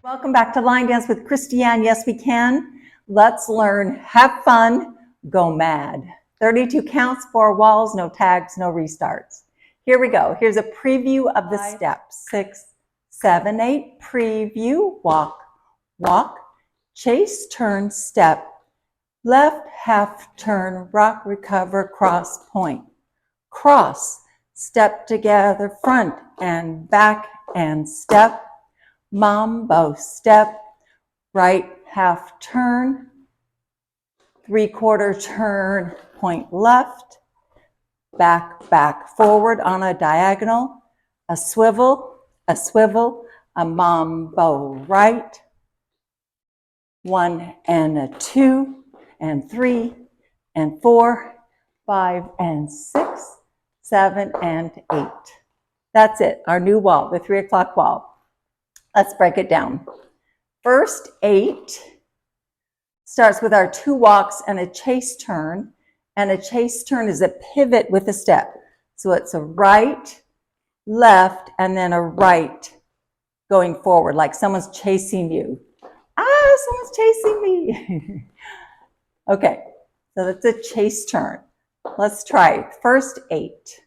Welcome back to Line Dance with Christiane. Yes, we can. Let's learn, have fun, go mad. 32 counts, 4 walls, no tags, no restarts. Here we go. Here's a preview of the steps. 6, 7, 8. Preview, walk, walk, chase, turn, step. Left, half turn, rock, recover, cross, point. Cross, step together, front and back and step. Mambo step, right half turn, 3/4 turn, point left, back, back, forward on a diagonal, a swivel, a mambo right, 1 and a 2 and 3 and 4, 5 and 6, 7 and 8. That's it, our new wall, the 3 o'clock wall. Let's break it down. First 8 starts with our 2 walks and a chase turn. And a chase turn is a pivot with a step. So it's a right, left, and then a right going forward, like someone's chasing you. Someone's chasing me. Okay, so that's a chase turn. Let's try it. First 8.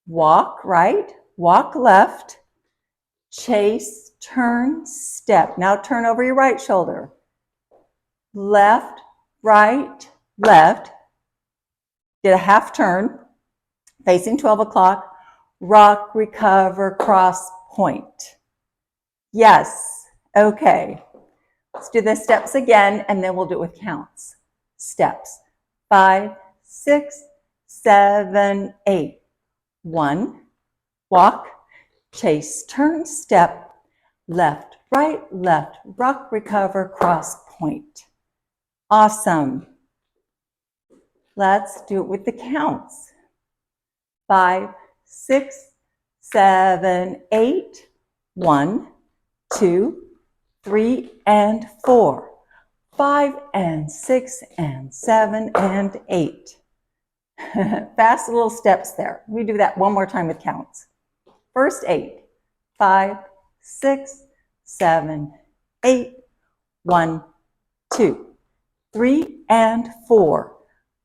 Walk right, walk left, chase, turn, step. Now turn over your right shoulder. Left, right, left. Did a half turn, facing 12 o'clock. Rock, recover, cross, point. Yes, okay. Let's do the steps again, and then we'll do it with counts. Steps. 5, 6, 7, 8. 1, walk, chase, turn, step, left, right, left, rock, recover, cross, point. Awesome. Let's do it with the counts. 5, 6, 7, 8. 1, 2, 3, and 4. 5 and 6 and 7 and 8. Fast little steps there. We do that one more time with counts. First 8. 5, 6, 7, 8. 1, 2, 3, and 4.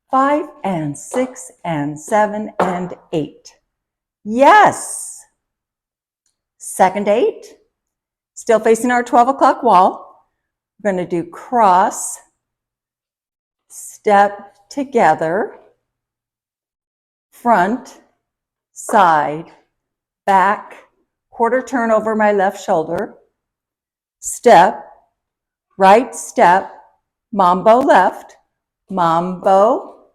5 and 6 and 7 and 8. Yes. Second 8. Still facing our 12 o'clock wall. We're going to do cross, step together, front, side, back, 1/4 turn over my left shoulder, step, right step, mambo left, mambo,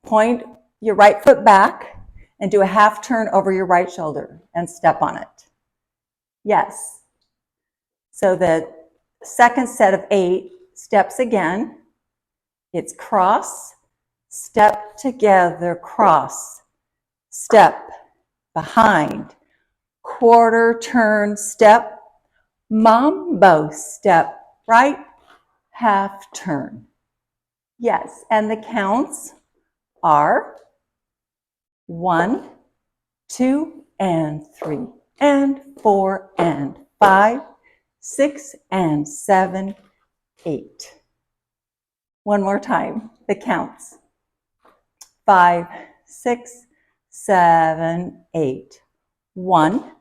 point your right foot back, and do a half turn over your right shoulder and step on it. Yes. So the second set of 8 steps again. It's cross, step together, cross, step, behind, 1/4 turn, step, mambo step, right, half turn. Yes, and the counts are 1, 2, and 3, and 4, and 5, 6, and 7, 8. One more time, the counts. 5, 6, 7, 8. 1,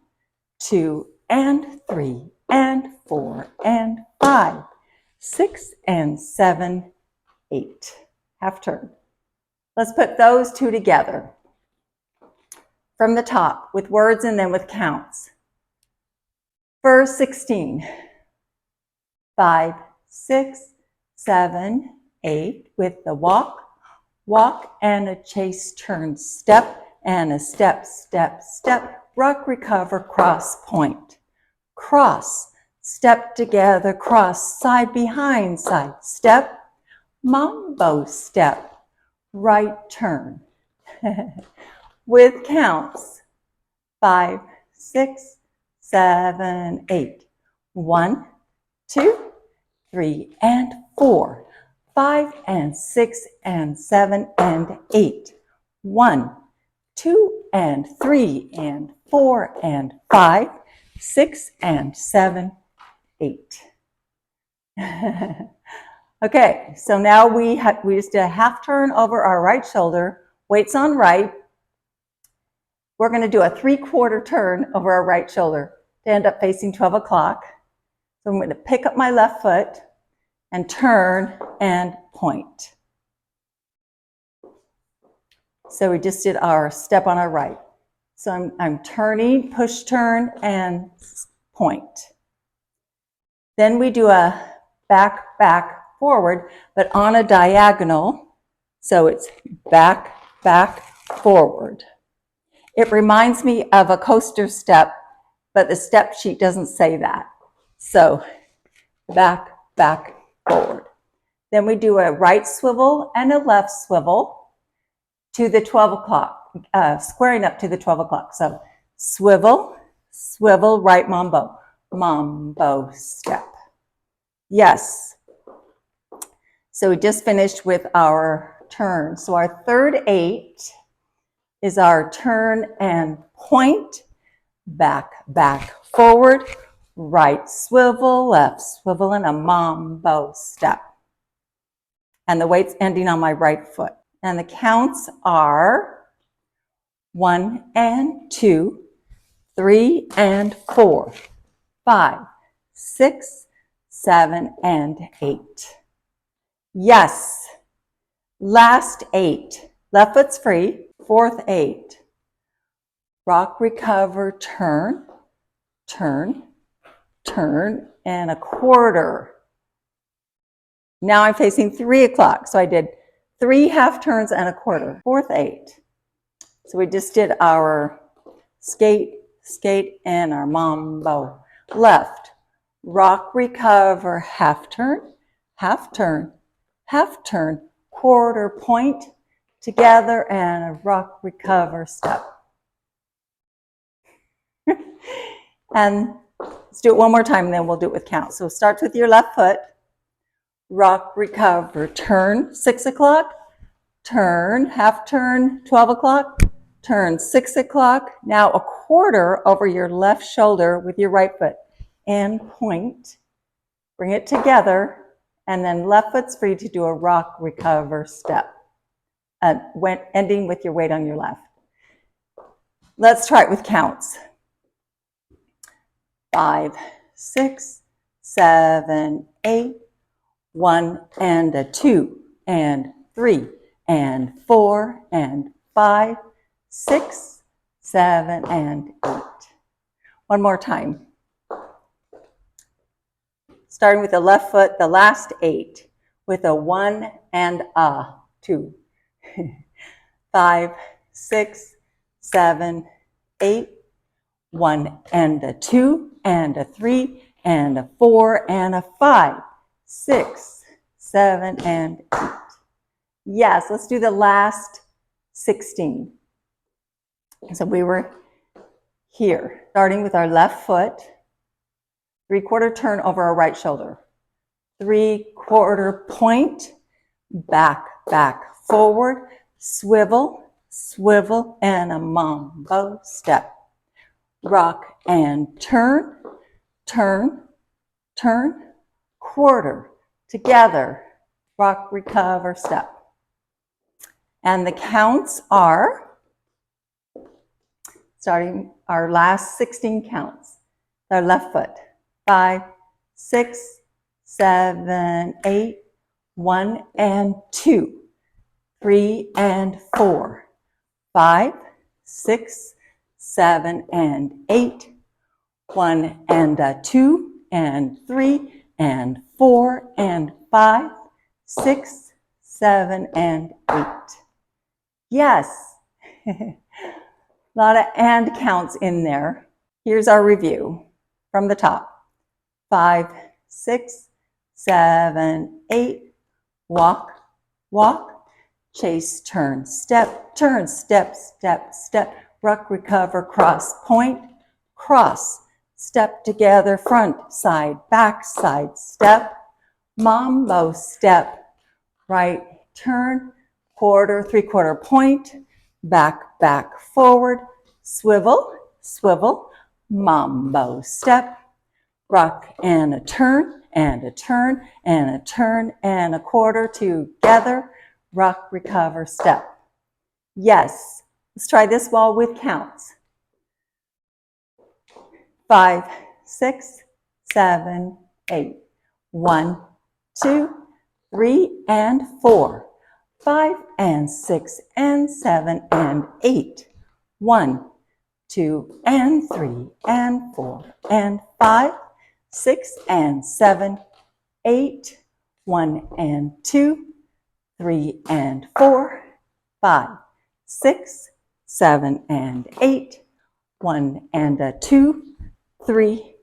2, and 3, and 4, and 5, 6, and 7, 8. Half turn. Let's put those 2 together. From the top, with words and then with counts. Verse 16. 5, 6, 7, 8, with the walk, walk, and a chase, turn, step, and a step, step, step, rock, recover, cross, point. Cross, step together, cross, side, behind, side, step, mambo step, right turn. With counts. 5, 6, 7, 8. 1, 2, 3, and 4. 5 and 6 and 7 and 8. 1, 2 and 3 and 4 and 5, 6 and 7, 8. Okay, so now we just did a half turn over our right shoulder, weights on right. We're going to do a 3/4 turn over our right shoulder to end up facing 12 o'clock. So I'm going to pick up my left foot and turn and point. So we just did our step on our right. So I'm turning, push, turn, and point. Then we do a back, back, forward, but on a diagonal. So it's back, back, forward. It reminds me of a coaster step, but the step sheet doesn't say that. So back, back, forward. Then we do a right swivel and a left swivel to the 12 o'clock, squaring up to the 12 o'clock. So swivel, swivel, right mambo, mambo step. Yes. So we just finished with our turn. So our third 8 is our turn and point, back, back, forward, right swivel, left swivel, and a mambo step. And the weight's ending on my right foot. And the counts are 1 and 2, 3 and 4, 5, 6, 7 and 8. Yes. Last 8. Left foot's free. Fourth 8. Rock, recover, turn, turn, turn, and a quarter. Now I'm facing 3 o'clock. So I did 3 half turns and a quarter. Fourth 8. So we just did our skate, skate, and our mambo. Left, rock, recover, half turn, half turn, half turn, quarter point, together, and a rock, recover, step. And let's do it one more time, and then we'll do it with count. So start with your left foot, rock, recover, turn, 6 o'clock, turn, half turn, 12 o'clock, turn, 6 o'clock. Now a quarter over your left shoulder with your right foot, and point, bring it together, and then left foot's free to do a rock, recover, step, ending with your weight on your left. Let's try it with counts. 5, 6, 7, 8, 1 and a 2 and 3 and 4 and 5, 6, 7 and 8. One more time. Starting with the left foot, the last 8 with a 1 and a 2. 5, 6, 7, 8, 1 and a 2 and a 3 and a 4 and a 5, 6, 7 and 8. Yes, let's do the last 16. So we were here, starting with our left foot, 3/4 turn over our right shoulder, 3/4 point, back, back, forward, swivel, swivel, and a mambo step. Rock and turn, turn, turn, quarter, together, rock, recover, step. And the counts are, starting our last 16 counts. Our left foot, 5, 6, 7, 8, 1 and 2, 3 and 4, 5, 6, 7 and 8, 1 and a 2 and 3 and 4 and 5, 6, 7 and 8. Yes. A lot of and counts in there. Here's our review from the top. 5, 6, 7, 8, walk, walk, chase, turn, step, step, step, rock, recover, cross, point, cross, step together, front, side, back, side, step, mambo step, right, turn, quarter, 3/4 point, back, back, forward, swivel, swivel, mambo step, rock and a turn, and a turn, and a turn, and a quarter together, rock, recover, step. Yes, let's try this wall with counts. 5, 6, 7, 8. 1, 2, 3, and 4. 5 and 6 and 7 and 8. 1, 2 and 3 and 4 and 5, 6 and 7, 8. 1 and 2, 3 and 4, 5, 6, 7 and 8. 1 and a 2, 3,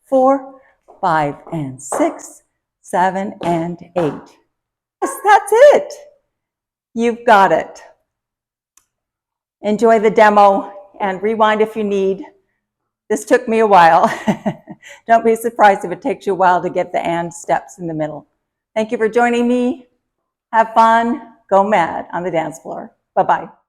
4, 5 and 6, 7 and 8. Yes, that's it. You've got it. Enjoy the demo and rewind if you need. This took me a while. Don't be surprised if it takes you a while to get the and steps in the middle. Thank you for joining me. Have fun. Go mad on the dance floor. Bye-bye.